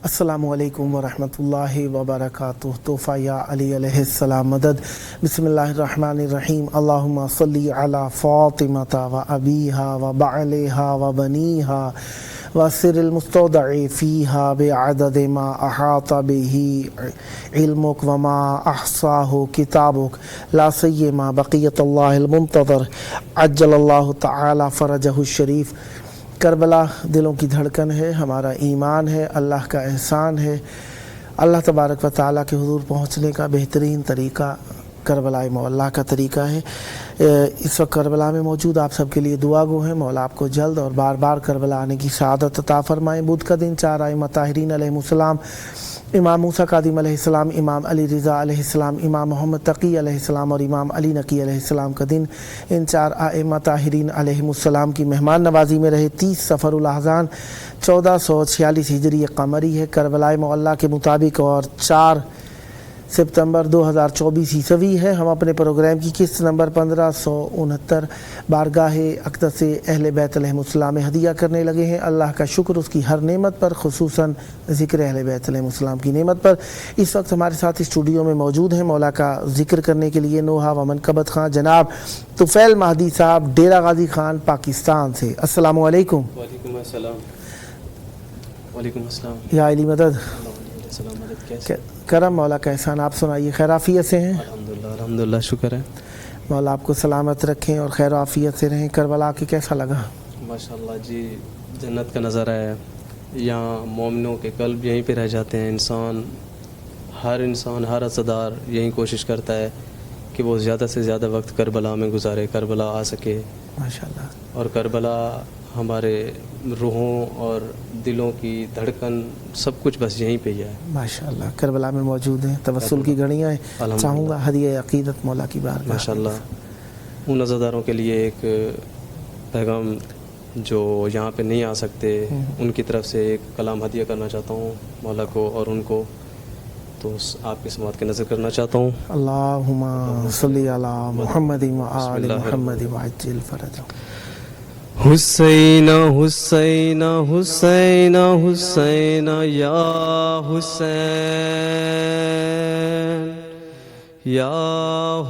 السلام علیکم ورحمۃ اللہ وبرکاتہ۔ تحفہ یا علی علیہ السلام مدد۔ بسم اللہ الرحمن الرحیم۔ اللہم صلی علی فاطمۃ و ابیہا و بعلہا و بنیہا وسر المستودع فیہا بعدد ما احاط بہ علمک وما احصاہ کتابک لا سیما بقیت اللہ المنتظر عجل اللہ تعالی فرجہ الشریف۔ کربلا دلوں کی دھڑکن ہے، ہمارا ایمان ہے، اللہ کا احسان ہے۔ اللہ تبارک و تعالیٰ کے حضور پہنچنے کا بہترین طریقہ کربلا مولا کا طریقہ ہے۔ اس وقت کربلا میں موجود آپ سب کے لیے دعا گو ہیں، مولا آپ کو جلد اور بار بار کربلا آنے کی سعادت عطا فرمائیں۔ بدھ کا دن 4 ائمہ طاہرین علیہم السلام، امام موسیٰ کاظم علیہ السلام، امام علی رضا علیہ السلام، امام محمد تقی علیہ السلام اور امام علی نقی علیہ السلام کا دن ان 4 ائمہ طاہرین علیہم السلام کی مہمان نوازی میں رہے۔ 30 صفر الاحزان 1446 ہجری قمری ہے کربلا مولا کے مطابق، اور 4 سپتمبر 2024 عیسوی ہے۔ ہم اپنے پروگرام کی قسط نمبر 1569 بارگاہ اقدس اہل بیت علیہم السلام میں ہدیہ کرنے لگے ہیں۔ اللہ کا شکر اس کی ہر نعمت پر، خصوصاً ذکر اہل بیت علیہم السلام کی نعمت پر۔ اس وقت ہمارے ساتھ اسٹوڈیو میں موجود ہیں مولا کا ذکر کرنے کے لیے نوحہ و منقبت خان جناب طفیل مہدی صاحب ڈیرہ غازی خان پاکستان سے۔ السلام علیکم۔ وعلیکم السلام۔ وعلیکم السلام۔ یا علی مدد۔ السلام علیکم۔ کیسے؟ کرم مولا کا احسان، آپ سنائیے، خیر عافیت سے ہیں؟ الحمدللہ شکر ہے۔ مولا آپ کو سلامت رکھیں اور خیر و عافیت سے رہیں۔ کربلا کے کیسا لگا؟ ماشاءاللہ جی، جنت کا نظارہ ہے یہاں۔ مومنوں کے قلب یہیں پہ رہ جاتے ہیں۔ ہر عزادار یہی کوشش کرتا ہے کہ وہ زیادہ سے زیادہ وقت کربلا میں گزارے، کربلا آ سکے ماشاءاللہ۔ اور کربلا ہمارے روحوں اور دلوں کی دھڑکن سب کچھ بس یہیں پہ ہی ہے۔ ماشاءاللہ کربلا میں موجود ہیں، توسل کی گھڑیاں ہیں۔ چاہوں گا ہدیہ عقیدت مولا کی بارگاہ۔ ماشاءاللہ ان عزاداروں کے لیے ایک پیغام جو یہاں پہ نہیں آ سکتے، ان کی طرف سے ایک کلام ہدیہ کرنا چاہتا ہوں مولا کو اور ان کو، تو آپ کی سماعت کی نظر کرنا چاہتا ہوں۔ اللہم صلی علی محمد و آل محمد وعجل فرجہ۔ حسین حسین حسین حسین یا حسین یا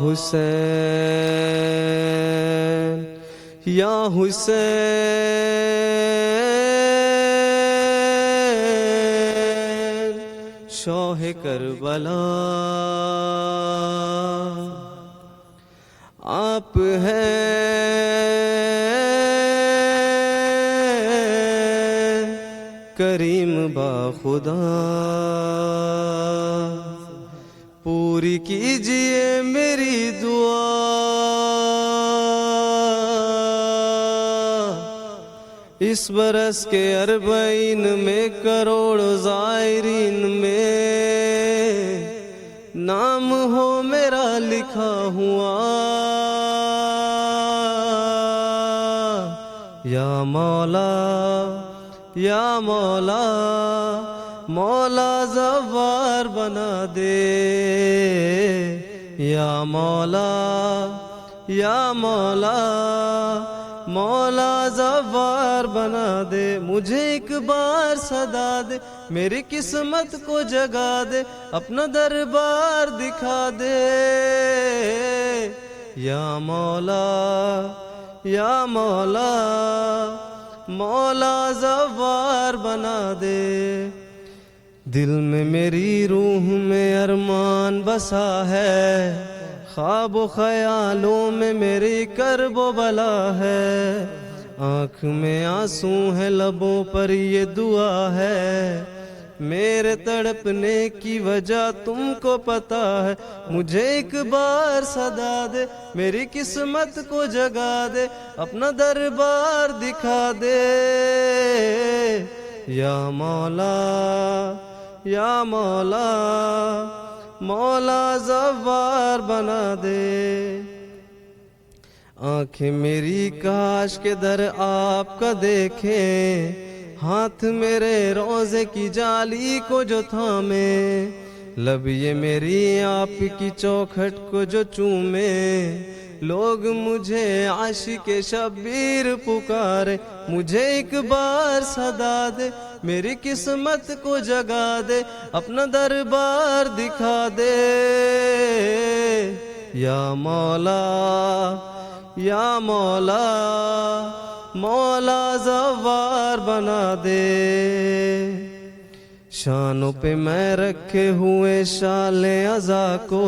حسین یا حسین شاہ کربلا آپ ہیں کریم با خدا، پوری کیجئے میری دعا، اس برس کے 40 میں کروڑ زائرین میں نام ہو میرا لکھا ہوا، یا مولا یا مولا مولا زوار بنا دے، یا مولا یا مولا مولا زوار بنا دے، مجھے ایک بار صدا دے، میری قسمت کو جگا دے، اپنا دربار دکھا دے، یا مولا یا مولا مولا زوار بنا دے، دل میں میری روح میں ارمان بسا ہے، خواب و خیالوں میں میری کرب و بلا ہے، آنکھ میں آنسو ہے لبوں پر یہ دعا ہے، میرے تڑپنے کی وجہ تم کو پتا ہے، مجھے ایک بار صدا دے، میری قسمت کو جگا دے، اپنا دربار دکھا دے، یا مولا یا مولا مولا زوار بنا دے. آنکھیں میری کاش کے در آپ کا دیکھیں، ہاتھ میرے روزے کی جالی کو جو تھامے، لب یہ میری آپ کی چوکھٹ کو جو چومے. لوگ مجھے عاشق شبیر پکارے، مجھے ایک بار صدا دے، میری قسمت کو جگا دے، اپنا دربار دکھا دے. یا مولا یا مولا مولا زوار بنا دے. شانوں پہ میں رکھے ہوئے شال عزا کو،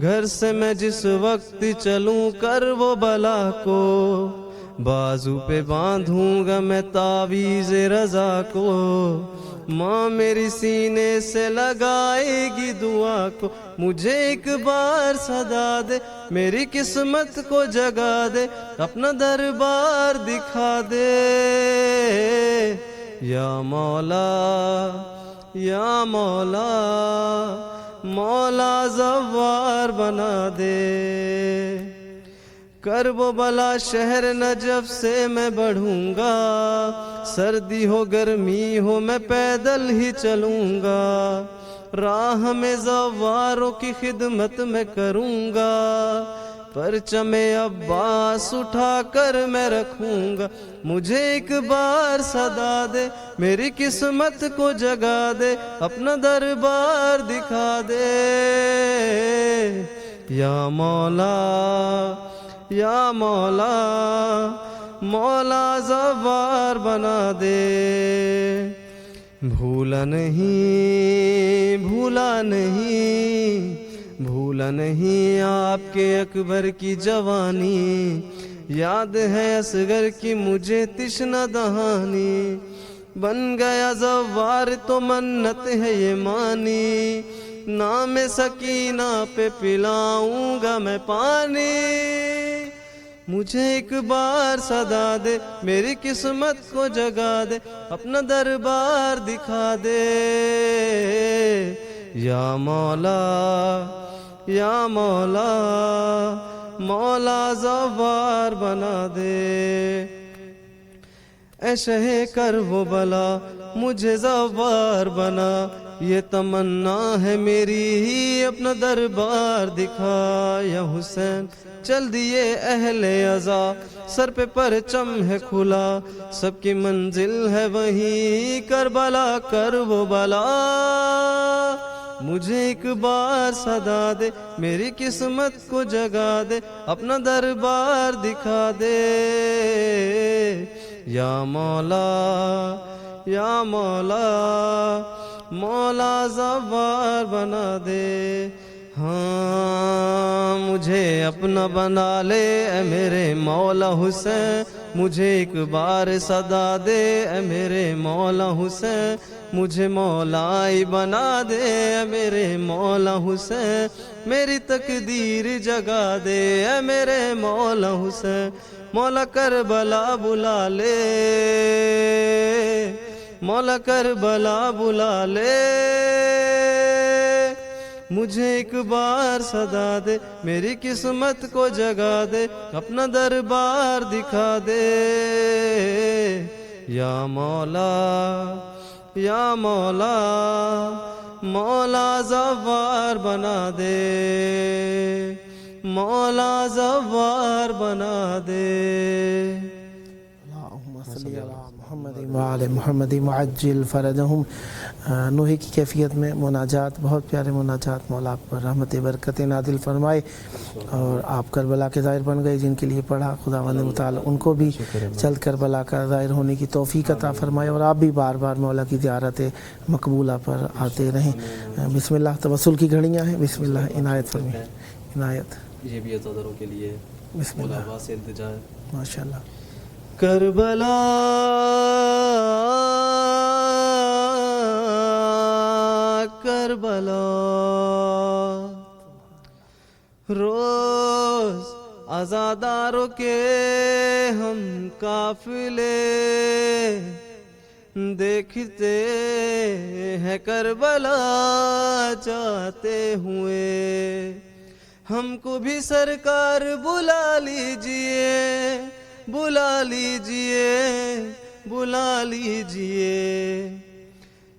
گھر سے میں جس وقت چلوں کر وہ بلا کو، بازو پہ باندھوں گا میں تعویذ رضا کو. ماں میری سینے سے لگائے گی دعا کو، مجھے ایک بار صدا دے، میری قسمت کو جگا دے، اپنا دربار دکھا دے. یا مولا یا مولا مولا زوار بنا دے. کرب و بلا شہر نجف سے میں بڑھوں گا، سردی ہو گرمی ہو میں پیدل ہی چلوں گا، راہ میں زواروں کی خدمت میں کروں گا، پرچم عباس اٹھا کر میں رکھوں گا. مجھے ایک بار صدا دے، میری قسمت کو جگا دے، اپنا دربار دکھا دے. یا مولا یا مولا مولا زوار بنا دے. بھولا نہیں بھولا نہیں بھولا نہیں آپ کے اکبر کی جوانی، یاد ہے اصغر کی مجھے تشنہ دہانی. بن گیا زوار تو منت ہے یہ مانی، نام سکینہ پہ پلاؤں گا میں پانی. مجھے ایک بار صدا دے، میری قسمت کو جگا دے، اپنا دربار دکھا دے. یا مولا یا مولا مولا زوار بنا دے. اے شہ کرب و بلا مجھے زوار بنا، یہ تمنا ہے میری ہی اپنا دربار دکھا. یا حسین چل دیے اہل عزا، سر پہ پرچم ہے کھلا، سب کی منزل ہے وہیں کربلا کرب و بلا. مجھے ایک بار صدا دے، میری قسمت کو جگا دے، اپنا دربار دکھا دے. یا مولا یا مولا مولا زوار بنا دے. ہاں مجھے اپنا بنا لے اے میرے مولا حسین، مجھے ایک بار صدا دے اے میرے مولا حسین، مجھے مولائی بنا دے اے میرے مولا حسین، میری تقدیر جگا دے اے میرے مولا حسین. مولا کربلا بلا لے، مولا کربلا بلا لے. مجھے ایک بار صدا دے، میری قسمت کو جگا دے، اپنا دربار دکھا دے. یا مولا یا مولا مولا زوار بنا دے، مولا زوار بنا دے. اللہم صلی علی محمد وعلی محمد معجل فرجہم. نوحی کی کیفیت میں مناجات، بہت پیارے مناجات. مولا آپ پر رحمت برکت نازل فرمائے، اور آپ کربلا کے ظاہر بن گئے. جن کے لیے پڑھا خداوند متعال ان کو بھی جلد کربلا کا ظاہر ہونے کی توفیق عطا فرمائے، اور آپ بھی بار بار مولا کی زیارت مقبولہ پر آتے رہیں. بسم اللہ. توسل کی گھڑیاں ہیں. بسم اللہ. عنایت فرمائے. عنایت. یہ بھی عزاداروں کے لیے بسم اللہ. مولا سے التجا ہے. ماشاءاللہ. کربلا کربلا روز عزاداروں کے ہم قافلے دیکھتے ہیں کربلا جاتے ہوئے، ہم کو بھی سرکار بلا لیجئے، بلا لیجئے، بلا لیجئے۔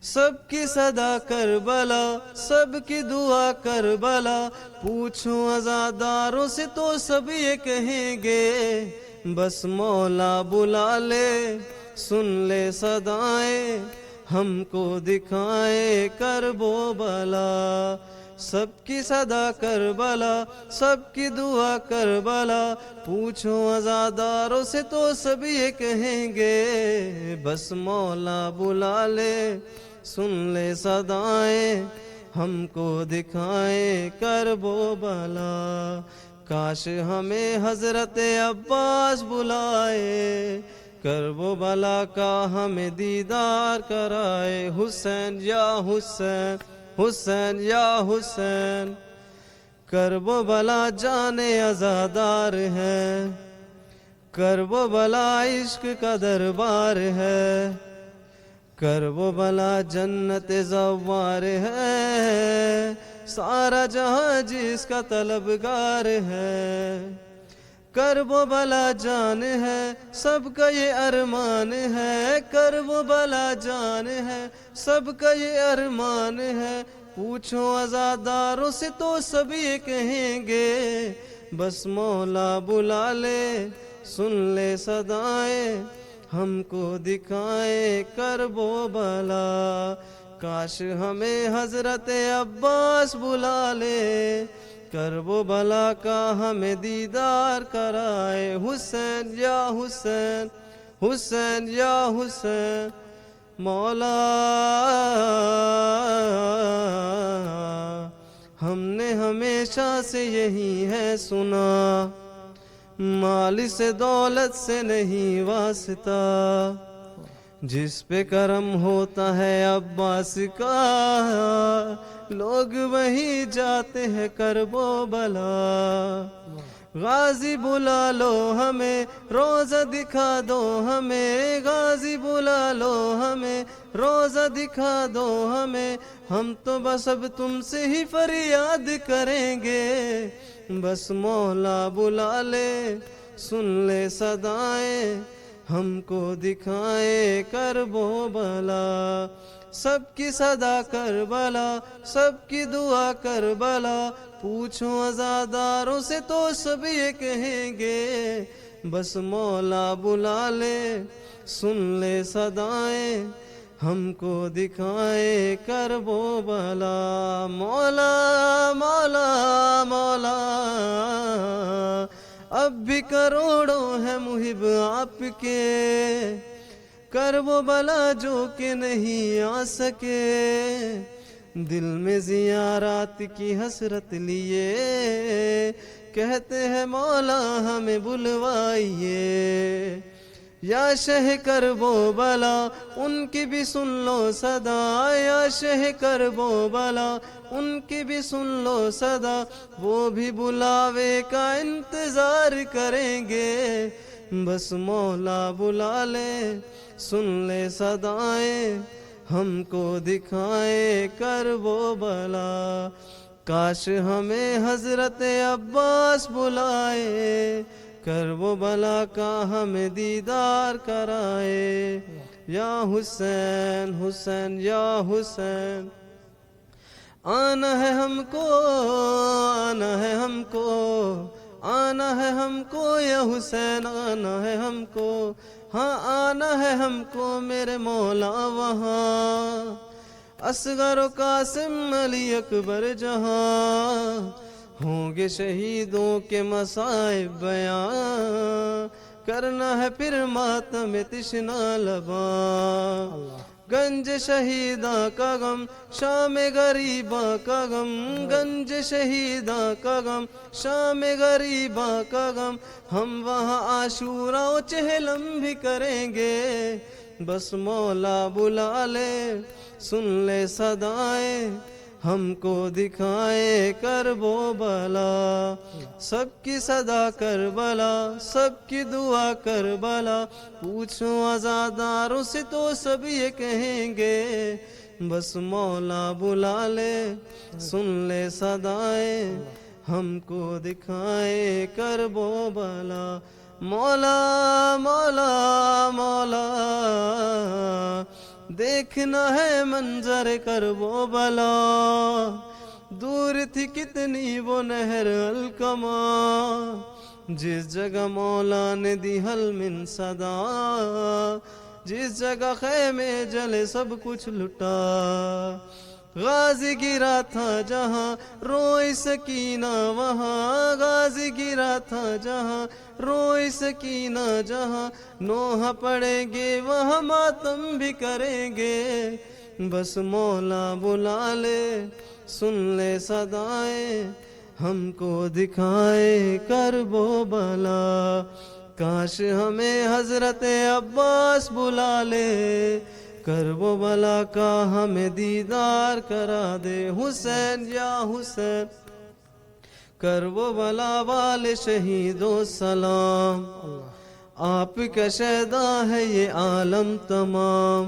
سب کی صدا کربلا، سب کی دعا کربلا، پوچھو عزاداروں سے تو سب یہ کہیں گے، بس مولا بلا لے، سن لے صدائیں، ہم کو دکھائے کرب و بلا۔ سب کی صدا کربلا، سب کی دعا کربلا، پوچھو عزاداروں سے تو سب یہ کہیں گے، بس مولا بلا لے، سن لے صدائیں، ہم کو دکھائے کرب و بلا۔ کاش ہمیں حضرت عباس بلائے، کرب و بلا کا ہمیں دیدار کرائے، حسین یا حسین، حسین یا حسین۔ کرب و بلا جانے عزادار ہے، کرب و بلا عشق کا دربار ہے، کرب و بلا جنت زوار ہے، سارا جہاں جس کا طلبگار ہے۔ کرب و بلا جان ہے، سب کا یہ ارمان ہے، کرب و بلا جان ہے، سب کا یہ ارمان ہے، پوچھو عزاداروں سے تو سب یہ کہیں گے، بس مولا بلا لے، سن لے صدائیں، ہم کو دکھائے کرب و بلا۔ کاش ہمیں حضرت عباس بلا لے، کرب و بلا کا ہمیں دیدار کرائے، حسین یا حسین، حسین یا حسین۔ مولا ہم نے ہمیشہ سے یہی ہے سنا، مال سے دولت سے نہیں واسطہ، جس پہ کرم ہوتا ہے عباس کا، لوگ وہیں جاتے ہیں کرب و بلا۔ غازی بلا لو ہمیں، روزہ دکھا دو ہمیں، غازی بلا لو ہمیں، روزہ دکھا دو ہمیں، ہم تو بس اب تم سے ہی فریاد کریں گے، بس مولا بلا لے، سن لے صدائیں، ہم کو دکھائے کرب و بلا۔ سب کی صدا کربلا، سب کی دعا کربلا، پوچھو عزاداروں سے تو سب یہ کہیں گے، بس مولا بلا لے، سن لے صدائیں، ہم کو دکھائے کرب و بلا۔ مولا مولا مولا اب بھی کروڑوں ہیں محب آپ کے، کرب و بلا جو کہ نہیں آ سکے، دل میں زیارات کی حسرت لیے، کہتے ہیں مولا ہمیں بلوائیے۔ یا شہ کرب و بلا ان کی بھی سن لو صدا، یا شہ کرب و بلا ان کی بھی سن لو صدا، وہ بھی بلاوے کا انتظار کریں گے، بس مولا بلا لے، سن لے صدائیں، ہم کو دکھائے کرب و بلا۔ کاش ہمیں حضرت عباس بلائے، کرب و بلا کا ہمیں دیدار کرائے، یا حسین حسین یا حسین۔ آنا ہے ہم کو، آنا ہے ہم کو، آنا ہے ہم کو یا حسین، آنا ہے ہم کو، ہاں آنا ہے ہم کو میرے مولا وہاں، اصغر و قاسم علی اکبر جہاں، ہوں گے شہیدوں کے مصائب بیان، کرنا ہے پھر ماتم تشنا لباں، گنج شہیداں کا غم، شام غریباں کا غم، گنج شہیداں کا غم، شام غریباں کا غم، ہم وہاں عاشوراں و چہلم بھی کریں گے، بس مولا بلا لے، سن لے صدائیں، ہم کو دکھائے کرب و بلا سب کی صدا کربلا سب کی دعا کربلا پوچھو عزاداروں سے تو سب یہ کہیں گے بس مولا بلا لے سن لے صدائیں ہم کو دکھائے کرب و بلا مولا مولا مولا دیکھنا ہے منظر کرب و بلا دور تھی کتنی وہ نہر الکما جس جگہ مولا نے دی حل من صدا جس جگہ خیمے جلے سب کچھ لٹا غازی گرا تھا جہاں روئی سکینہ وہاں غازی گرا تھا جہاں روئی سکینہ جہاں نوحہ پڑیں گے وہاں ماتم بھی کریں گے بس مولا بلا لے سن لے صدائیں ہم کو دکھائے کرب و بلا کاش ہمیں حضرت عباس بلا لے کرب و بلا کا ہمیں دیدار کرا دے حسین یا حسین کرب و بلا والے شہیدو سلام آپ کا شہدا ہے یہ عالم تمام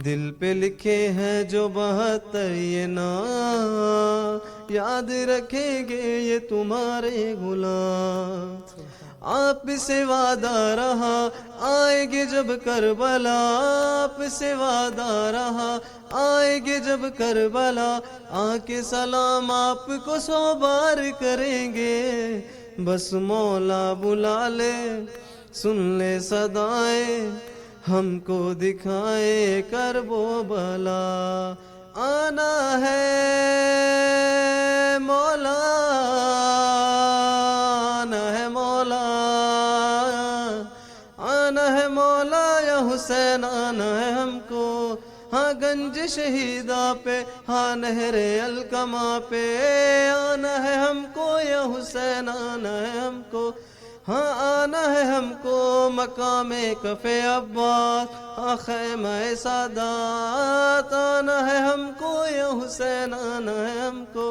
دل پہ لکھے ہیں جو 72 یہ نام یاد رکھیں گے یہ تمہارے غلام آپ سے وعدہ رہا آئے گے جب کربلا آپ سے وعدہ رہا آئے گے جب کربلا آ کے سلام آپ کو 100 بار کریں گے بس مولا بلا لے سن لے صدائیں ہم کو دکھائے کرب و بلا آنا ہے مولا آنا ہے مولا آنا ہے مولا یا حسین آنا ہے ہم کو ہاں گنج شہیدہ پہ ہاں نہر الکما پہ آنا ہے ہم کو یا حسین آنا ہے ہم کو ہاں آنا ہے ہم کو مقام کف عباس ہاں خیمہ سادات آنا ہے ہم کو یا حسین آنا ہے ہم کو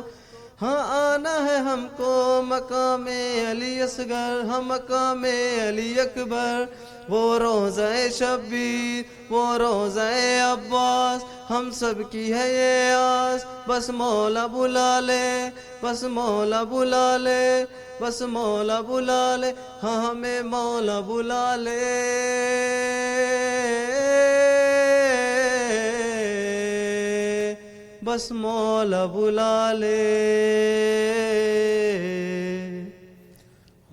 ہاں آنا ہے ہم کو مقام علی اصغر ہاں مقام علی اکبر وہ روضہ شبیر وہ روضہ عباس ہم سب کی ہے یہ آس بس مولا بلا لے بس مولا بلا لے بس مولا بلا لے ہاں ہمیں مولا بلا لے بس مولا بلا لے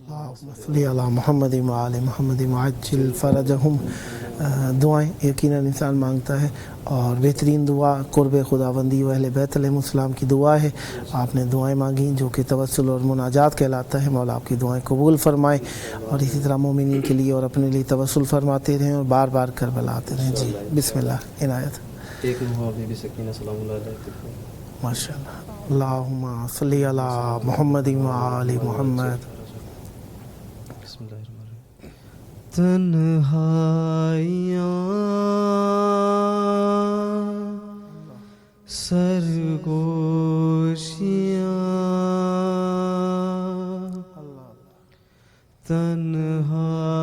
اللہم صلی علی محمد وآل محمد معجل فرجہم دعائیں یقیناً انسان مانگتا ہے اور بہترین دعا قرب خداوندی و اہل بیت علیہ السلام کی دعا ہے آپ نے دعائیں مانگیں جو کہ توسل اور مناجات کہلاتا ہے مولا آپ کی دعائیں قبول فرمائے اور اسی طرح مومنین کے لیے اور اپنے لیے توسل فرماتے رہیں اور بار بار کربلا آتے رہیں جی بسم اللہ عنایت ایک بی بی سکینہ سلام اللہ علیہ ماشاء اللہ اللہم صلی علی محمد وآل محمد بسم اللہ الرحمن الرحیم تنہائیاں سرگوشیاں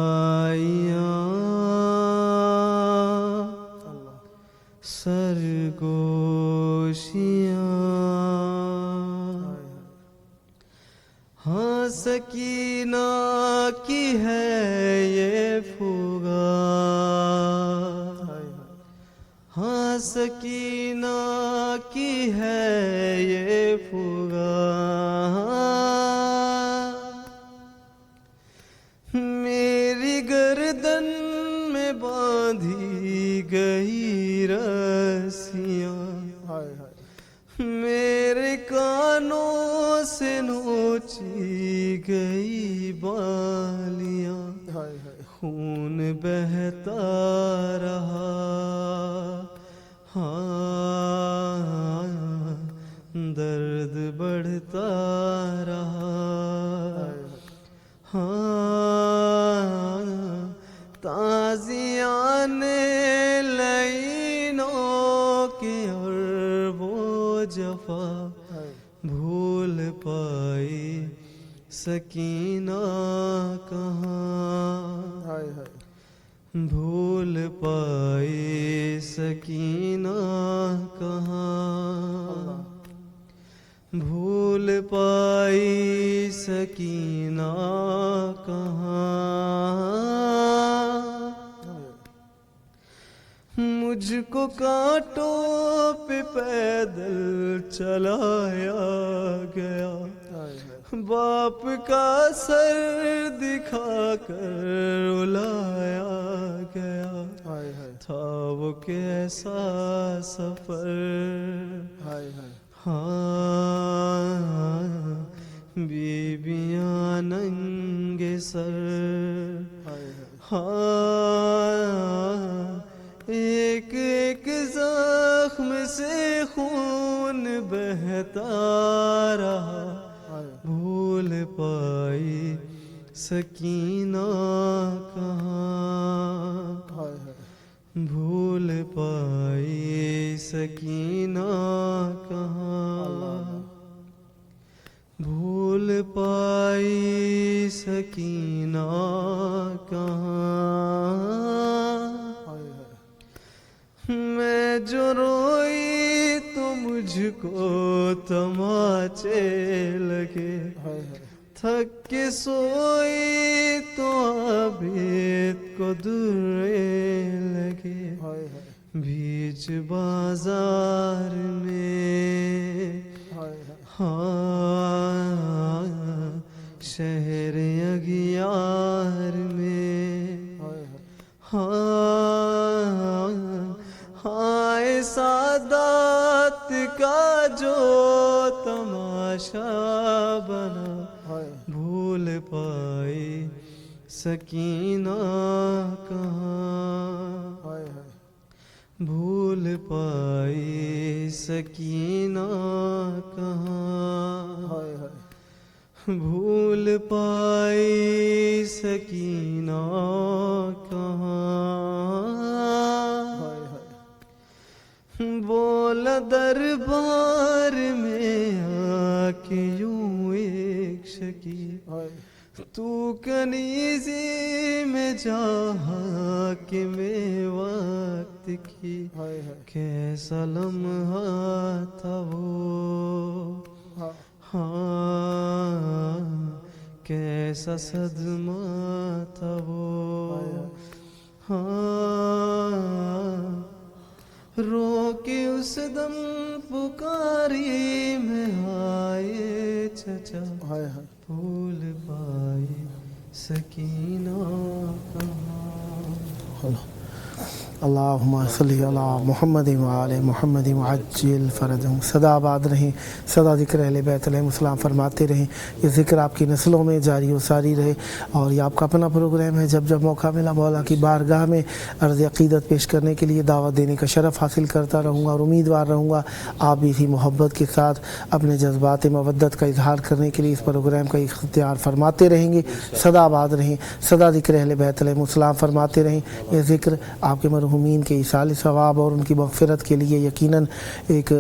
تنہائیاں سرگوشیاں ہاں سکینہ کی ہے یہ فغا ہاں سکینہ کی ہے یہ فغا میری گردن میں باندھی گئی رسیاں میرے کانوں سے نوچی گئی بالیاں خون بہتا رہا ہاں درد بڑھتا رہا ہاں تازیاں لینوں کے اور وہ جفا بھول پائی سکینہ کہاں، بھول پائی سکینہ کہاں، بھول پائی سکینہ کہاں، مجھ کو کانٹوں پہ پیدل چلایا گیا، باپ کا سر دکھا کر رلایا گیا، تھا وہ کیسا سفر، ہاں بیویاں ننگے سر، ہاں ایک ایک زخم سے خون بہتا رہا، بھول پائی سکینہ کہاں، بھول پائی سکینہ کہاں، بھول پائی سکینہ کہاں، میں جو روئی تو مجھ کو تماچے لگے، تھک کے سوئی تو عابد کو درے لگے، بیچ بازار میں، ہاں شہر اغیار میں، ہاں ہائے سادات کا جو تماشا بنا، بھول پائی سکینہ کہاں، بھول پائی سکینہ کہاں، بھول پائی سکینہ کہاں، بولا دربار میں آ کے یوں ایک شکی، تو کنیزی میں جہاں کہ میں وقت کی، کیسا لمحہ تھا وہ، ہاں کیسا صدمہ تھا وہ، ہاں رو کے اس دم پکاری میں آئے چچا، بھول پائی سکینہ کہاں، اللہم صلی علی محمد وآل محمد وعجل فرجہم۔ سدا آباد رہیں، سدا ذکر اہل بیت علیہ السلام فرماتے رہیں، یہ ذکر آپ کی نسلوں میں جاری و ساری رہے، اور یہ آپ کا اپنا پروگرام ہے، جب جب موقع ملا مولا کی بارگاہ میں عرض عقیدت پیش کرنے کے لیے دعوت دینے کا شرف حاصل کرتا رہوں گا، اور امیدوار رہوں گا آپ بھی اسی محبت کے ساتھ اپنے جذبات مودت کا اظہار کرنے کے لیے اس پروگرام کا اختیار فرماتے رہیں گے۔ سدا آباد رہیں، سدا ذکر اہل بیت علیہ السلام فرماتے رہیں، یہ ذکر آپ کے مرحومین کے ایصال ثواب اور ان کی مغفرت کے لیے یقیناً ایک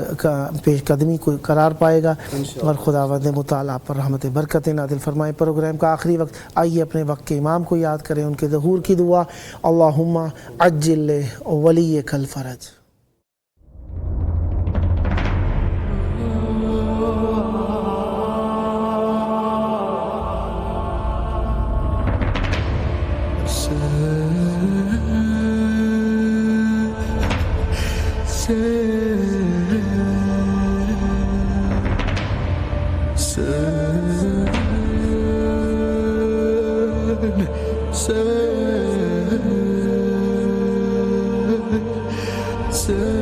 پیش قدمی کو قرار پائے گا، اور خداوند متعال آپ پر رحمت برکت نازل فرمائے۔ پروگرام کا آخری وقت، آئیے اپنے وقت کے امام کو یاد کریں، ان کے ظہور کی دعا، اللہم عجل ولیک الفرج۔ Sir